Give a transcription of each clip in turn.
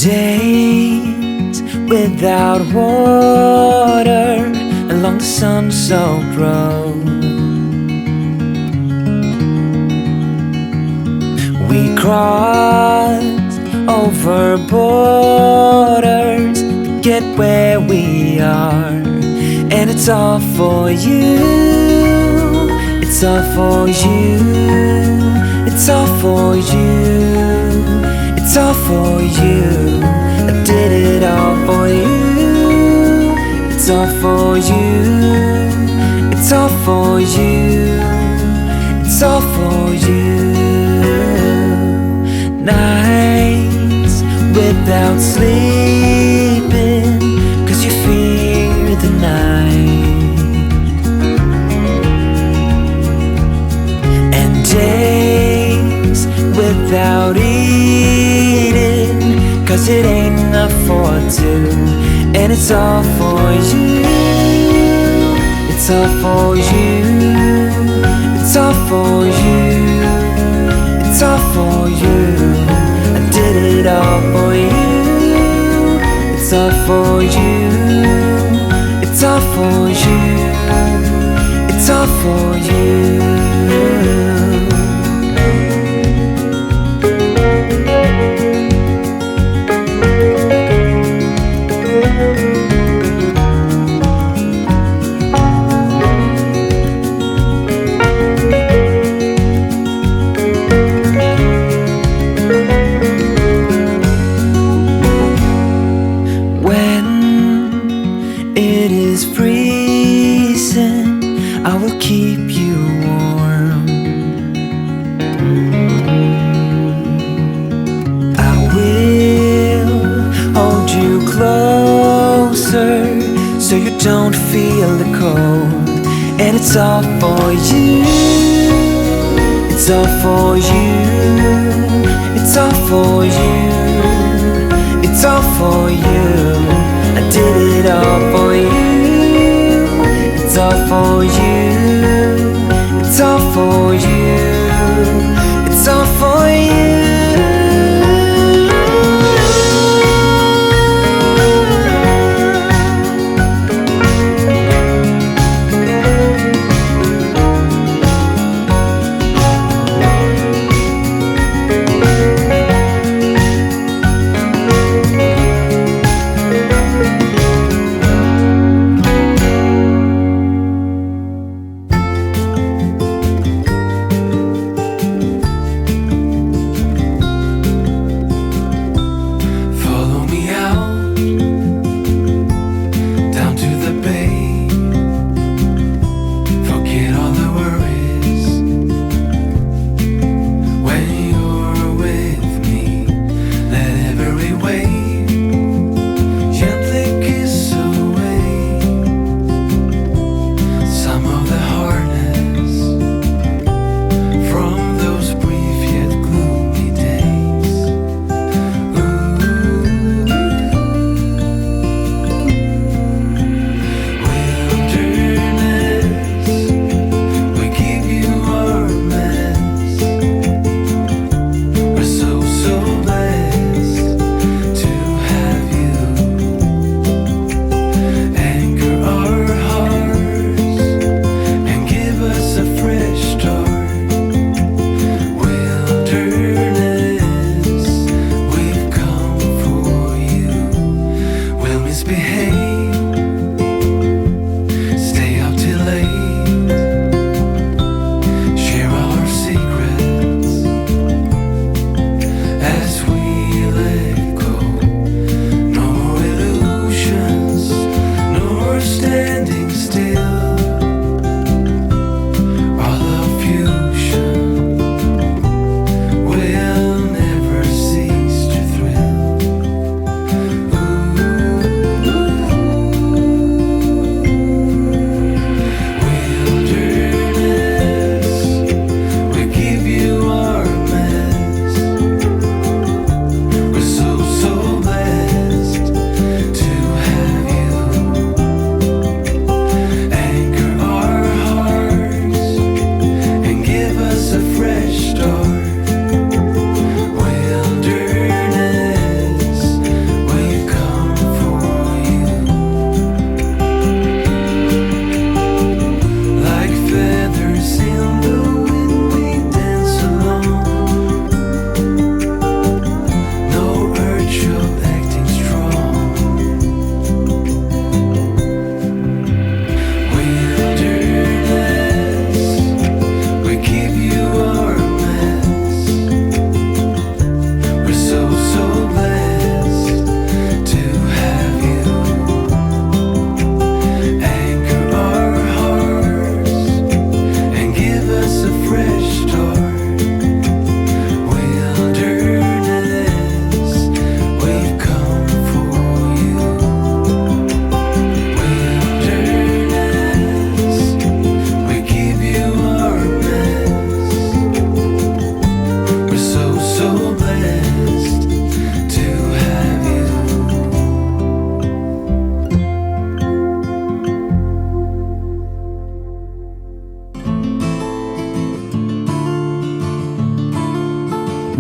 Days without water along the sun-soaked road. We crossed over borders to get where we are, and it's all for you. It's all for you. It's all for you. It's all for you. I did it all for you. It's all for you. It's all for you. It's all for you. Nights without sleeping 'cause you fear the night, and days without eating 'cause it ain't enough for two, and it's all for you. It's all for you. It's all for you. It's all for you. I did it all for you. It's all for you. It's all for you. It's all for you. It is freezing, I will keep you warm. I will hold you closer so you don't feel the cold, and it's all for you. It's all for you. It's all for you. It's all for you. I did it all for you. It's all for you. It's all for you. It's all for you.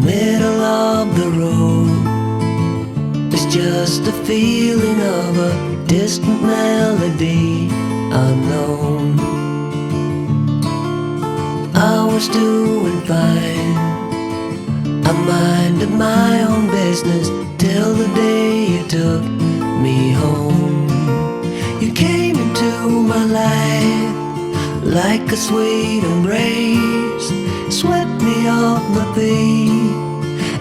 middle of the road. It's just a feeling of a distant melody unknown. I was doing fine, I minded my own business till the day you took me home. You came into my life like a sweet embrace, swept me off my feet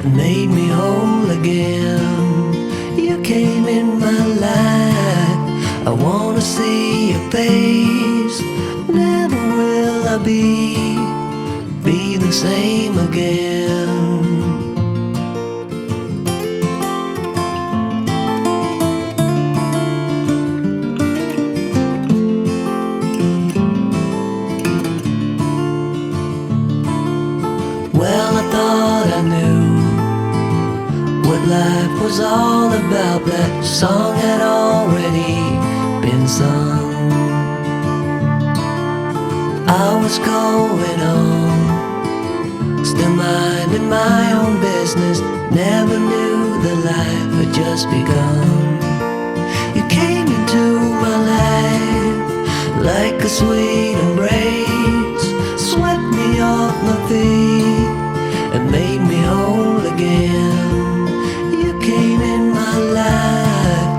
and made me whole again. You came in my life, I wanna see your face. Never will I be the same again. Well, I thought I knew what life was all about. That song had already been sung. I was going on, still minding my own business. Never knew that life had just begun. You came into my life like a sweet embrace, swept me off my feet and made me whole again. You came in my life,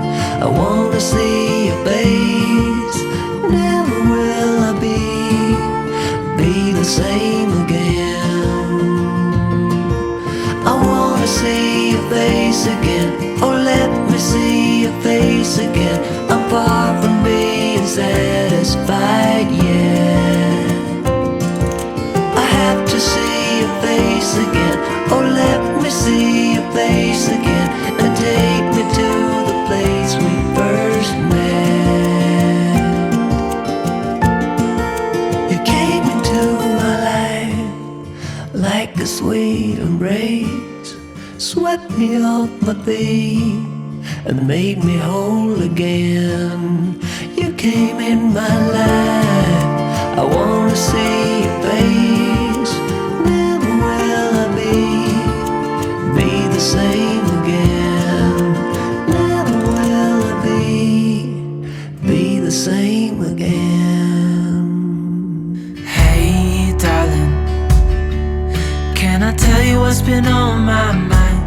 I wanna see your face. Never will I be the same again. I wanna see your face again. Oh, let me see your face again. I'm far from being satisfied yet. I have to see your face again. Oh, let me see your face again and take me to the place we first met. You came into my life like a sweet embrace, swept me off my feet and made me whole again. You came in my life, I wanna see your face. Never will I be the same again. Never will I be the same again. Hey darling, can I tell you what's been on my mind?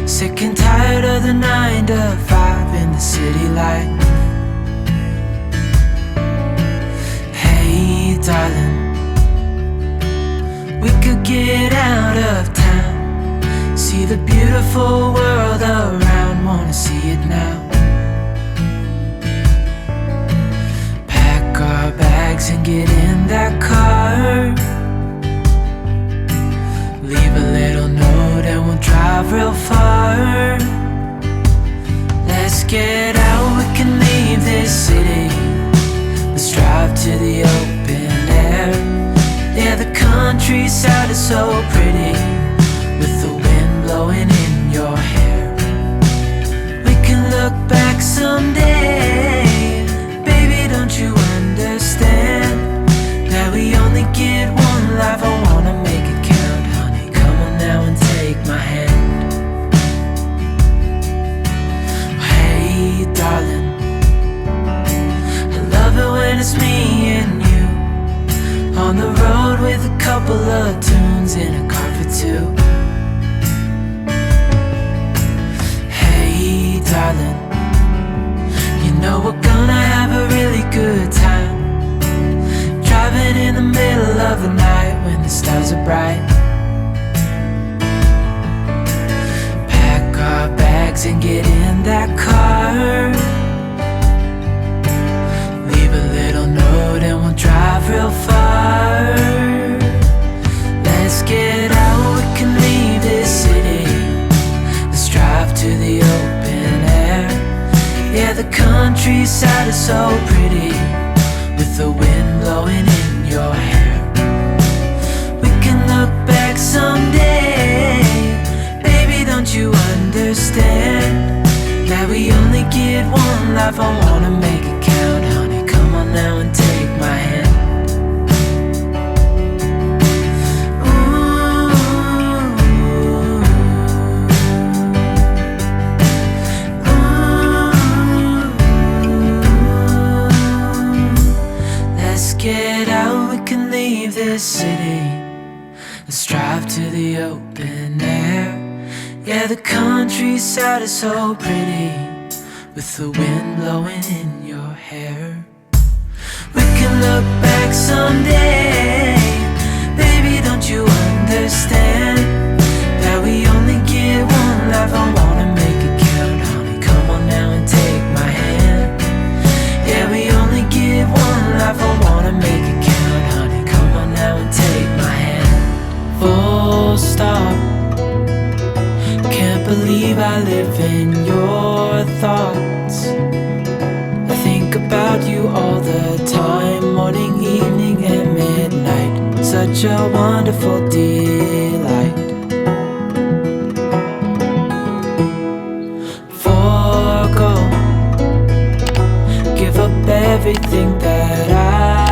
Sick and tired of the 9 to 5 in the city light. Hey darling, we could get out of town, see the beautiful world around, wanna see it now. Pack our bags and get in that car, leave a little note and we'll drive real far. Let's get out, we can leave this city. Let's drive to the open air. Yeah, the countryside is so pretty, with the wind blowing in your hair. We can look back someday, baby, don't you understand that we only get one life? I wanna make it count, honey, come on now and take my hand. Hey darling, I love it when it's me and you, on the road with a couple of tunes in a car for two. Hey darling, you know we're gonna have a really good time, driving in the middle of the night when the stars are bright. Pack our bags and get in that car, leave a little note and we'll drive real far. Let's get out, we can leave this city. Let's drive to the open air. Yeah, the countryside is so pretty, with the wind blowing in your hair. We can look back someday, baby, don't you understand that we only get one life? I wanna make it count, honey, come on now and take my hand. Ooh, Let's drive to the open air. Yeah, the countryside is so pretty, with the wind blowing in your hair. We can look back someday, baby, don't you understand that we only get one life? I wanna make it count, honey, come on now and take my hand. Yeah, we only get one life, I wanna make it count, honey, come on now and take my hand. Full stop, can't believe I live in your thoughts. I think about you all the time, morning, evening, and midnight. Such a wonderful delight. Forgo, give up everything that I